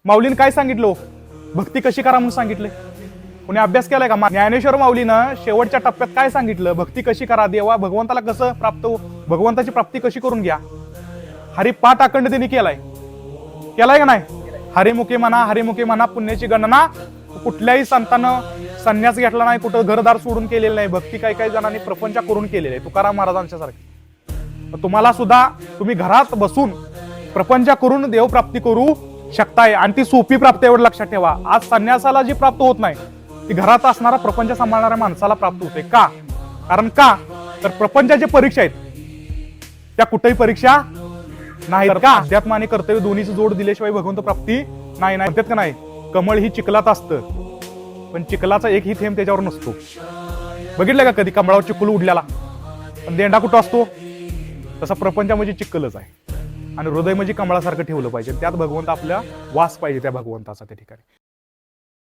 माऊलीने काय सांगितलं? भक्ती कशी करा म्हणून सांगितले? कोणी अभ्यास केलाय का? ज्ञानेश्वर माऊलीनं शेवटच्या टप्प्यात काय सांगितलं? भक्ती कशी करा, देवा भगवंताला कसं प्राप्त हो, भगवंताची प्राप्ती कशी करून घ्या. हरिपाठ अखंड त्यांनी केलाय का नाही? हरिमुखी म्हणा पुण्याची गणना. कुठल्याही संतानं संन्यास घेतला नाही, कुठं घरदार सोडून केलेलं नाही. भक्ती काही जणांनी प्रपंच करून केलेले आहे, तुकाराम महाराजांच्या सारखे. तुम्हाला सुद्धा तुम्ही घरात बसून प्रपंच करून देवप्राप्ती करू शकताय, आणि ती सोपी प्राप्ती. एवढं लक्षात ठेवा, आज संन्यासाला जी प्राप्त होत नाही ती घरात असणारा प्रपंच सांभाळणाऱ्या माणसाला प्राप्त होते. का? कारण का तर प्रपंचाची परीक्षा आहेत त्या कुठेही परीक्षा नाही. का? अध्यात्म आणि कर्तव्य दोन्हीची जोड दिल्याशिवाय भगवंत प्राप्ती नाही. म्हणतात का नाही, कमळ ही चिखलात असतं, पण चिखलाचा एकही थेंब त्याच्यावर नसतो. बघितलं का कधी कमळावर चिखल उडल्याला? पण देंडा कुठं असतो? तसा प्रपंच म्हणजे चिखलच आहे, आणि हृदय म्हणजे कमळासारखं ठेवलं पाहिजे. त्यात भगवंत आपल्या वास पाहिजे, त्या भगवंताचा त्या ठिकाणी.